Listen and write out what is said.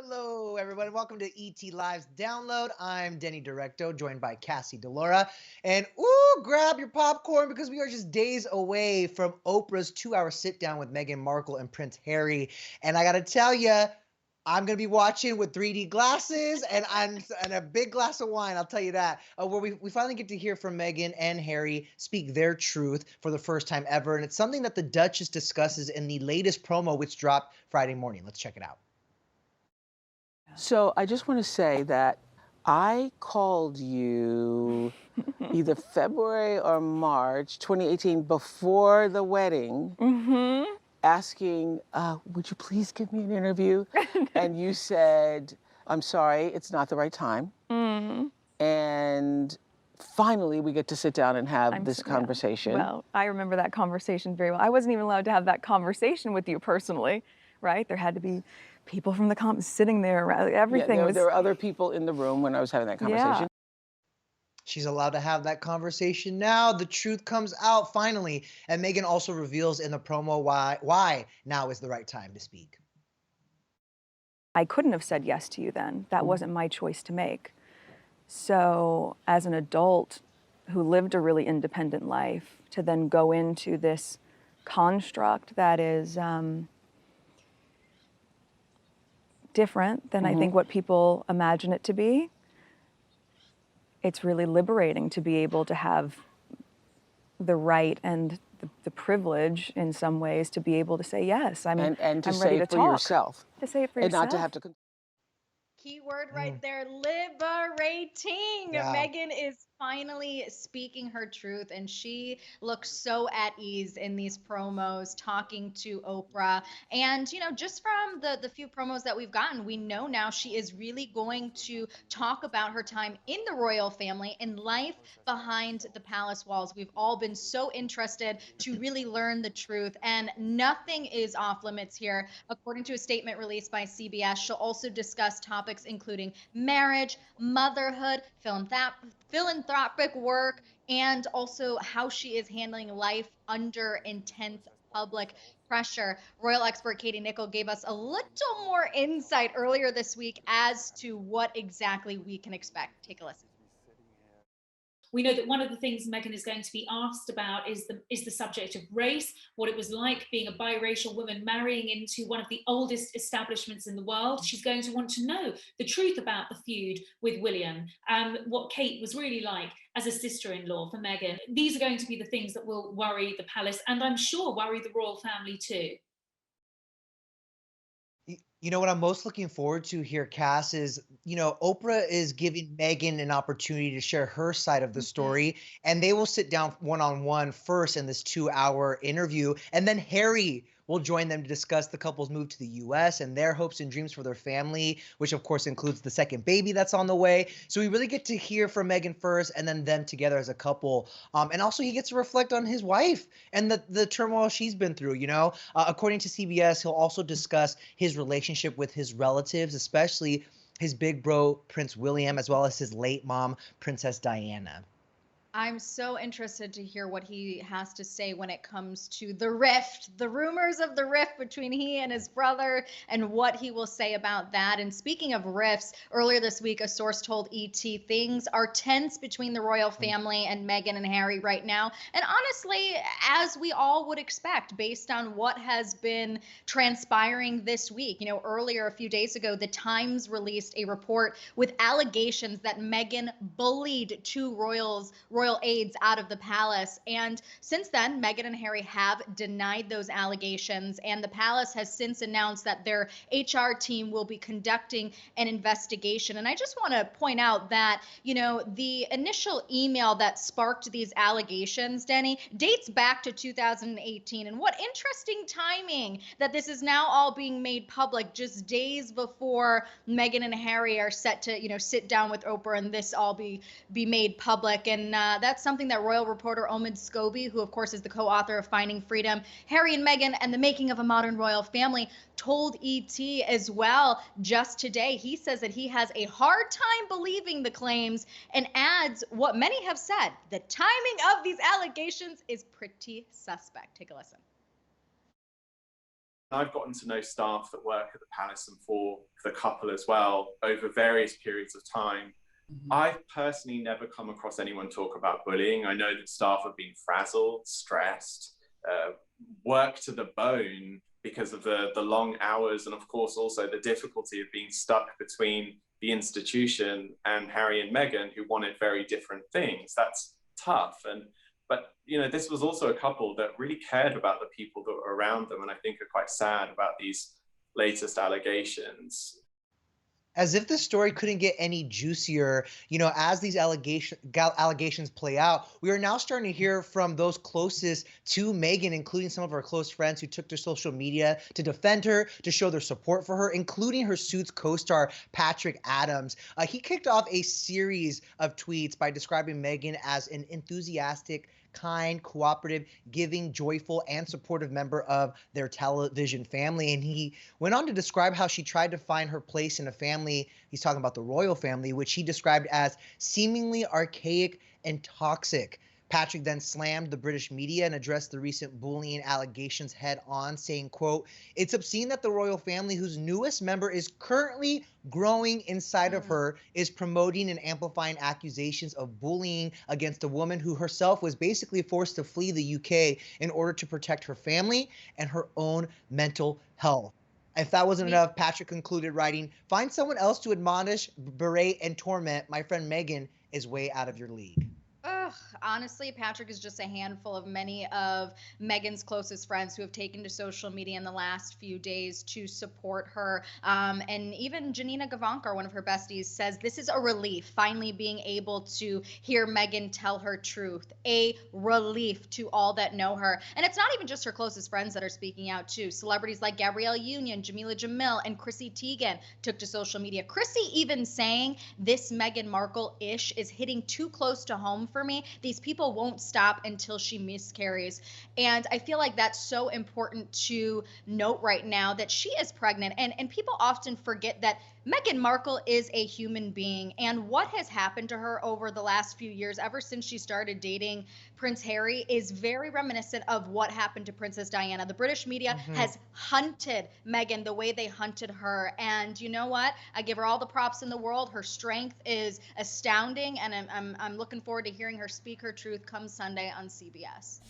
Hello, everyone. Welcome to ET Live's Download. I'm Denny Directo, joined by Cassie Delora. And grab your popcorn because we are just days away from Oprah's 2-hour sit down with Meghan Markle and Prince Harry. And I got to tell you, I'm gonna be watching with 3D glasses and a big glass of wine. I'll tell you that. Where we finally get to hear from Meghan and Harry speak their truth for the first time ever, and it's something that the Duchess discusses in the latest promo, which dropped Friday morning. Let's check it out. So I just want to say that I called you either February or March 2018 before the wedding asking, would you please give me an interview? And you said, I'm sorry, it's not the right time. And finally, we get to sit down and have this conversation. Well, I remember that conversation very well. I wasn't even allowed to have that conversation with you personally, right? There had to be people from the comments sitting there. Everything was. There were other people in the room when I was having that conversation. Yeah. She's allowed to have that conversation now. The truth comes out finally. And Meghan also reveals in the promo why now is the right time to speak. I couldn't have said yes to you then. That wasn't my choice to make. So as an adult who lived a really independent life, to then go into this construct that is different than I think what people imagine it to be, it's really liberating to be able to have the right and the privilege in some ways to be able to say yes. And to I'm say ready it to for talk. yourself. To say it for and yourself. not to have to. Keyword right there, liberating. Yeah. Meghan is finally speaking her truth, and she looks so at ease in these promos talking to Oprah. And, just from the few promos that we've gotten, we know now she is really going to talk about her time in the royal family and life behind the palace walls. We've all been so interested to really learn the truth, and nothing is off limits here. According to a statement released by CBS, she'll also discuss topics including marriage, motherhood, philanthropic work, and also how she is handling life under intense public pressure. Royal expert Katie Nichol gave us a little more insight earlier this week as to what exactly we can expect. Take a listen. We know that one of the things Meghan is going to be asked about is the subject of race, what it was like being a biracial woman marrying into one of the oldest establishments in the world. She's going to want to know the truth about the feud with William, what Kate was really like as a sister-in-law for Meghan. These are going to be the things that will worry the palace, and I'm sure worry the royal family too. You know what I'm most looking forward to here, Cass, is, Oprah is giving Meghan an opportunity to share her side of the story, and they will sit down one-on-one first in this 2-hour interview, and then Harry will join them to discuss the couple's move to the US and their hopes and dreams for their family, which of course includes the second baby that's on the way. So we really get to hear from Meghan first and then them together as a couple. And also he gets to reflect on his wife and the turmoil she's been through, According to CBS, he'll also discuss his relationship with his relatives, especially his big bro, Prince William, as well as his late mom, Princess Diana. I'm so interested to hear what he has to say when it comes to the rift, the rumors of the rift between he and his brother, and what he will say about that. And speaking of rifts, earlier this week, a source told ET things are tense between the royal family and Meghan and Harry right now. And honestly, as we all would expect, based on what has been transpiring this week. Earlier, a few days ago, the Times released a report with allegations that Meghan bullied two royal aides out of the palace. And since then, Meghan and Harry have denied those allegations. And the palace has since announced that their HR team will be conducting an investigation. And I just want to point out that, the initial email that sparked these allegations, Denny, dates back to 2018. And what interesting timing that this is now all being made public just days before Meghan and Harry are set to, sit down with Oprah and this all be made public. And that's something that royal reporter Omid Scobie, who of course is the co-author of Finding Freedom, Harry and Meghan and the Making of a Modern Royal Family, told ET as well just today. He says that he has a hard time believing the claims and adds what many have said, the timing of these allegations is pretty suspect. Take a listen. I've gotten to know staff that work at the palace and for the couple as well over various periods of time. I've personally never come across anyone talk about bullying. I know that staff have been frazzled, stressed, worked to the bone because of the long hours, and of course also the difficulty of being stuck between the institution and Harry and Meghan, who wanted very different things. That's tough. But this was also a couple that really cared about the people that were around them, and I think are quite sad about these latest allegations. As if the story couldn't get any juicier, as these allegations play out, we are now starting to hear from those closest to Meghan, including some of her close friends who took to social media to defend her, to show their support for her, including her Suits co-star Patrick Adams. He kicked off a series of tweets by describing Meghan as an enthusiastic, kind, cooperative, giving, joyful, and supportive member of their television family. And he went on to describe how she tried to find her place in a family. He's talking about the royal family, which he described as seemingly archaic and toxic. Patrick then slammed the British media and addressed the recent bullying allegations head on, saying, quote, "It's obscene that the royal family, whose newest member is currently growing inside of her, is promoting and amplifying accusations of bullying against a woman who herself was basically forced to flee the UK in order to protect her family and her own mental health." If that wasn't enough, Patrick concluded writing, "Find someone else to admonish, berate, and torment. My friend Meghan is way out of your league." Ugh, honestly, Patrick is just a handful of many of Meghan's closest friends who have taken to social media in the last few days to support her. And even Janina Gavankar, one of her besties, says this is a relief, finally being able to hear Meghan tell her truth. A relief to all that know her. And it's not even just her closest friends that are speaking out, too. Celebrities like Gabrielle Union, Jamila Jamil, and Chrissy Teigen took to social media. Chrissy even saying this Meghan Markle-ish is hitting too close to home for me. These people won't stop until she miscarries. And I feel like that's so important to note right now, that she is pregnant. And people often forget that Meghan Markle is a human being. And what has happened to her over the last few years, ever since she started dating Prince Harry, is very reminiscent of what happened to Princess Diana. The British media has hunted Meghan the way they hunted her. And you know what? I give her all the props in the world. Her strength is astounding. And I'm looking forward to hearing her speak her truth come Sunday on CBS.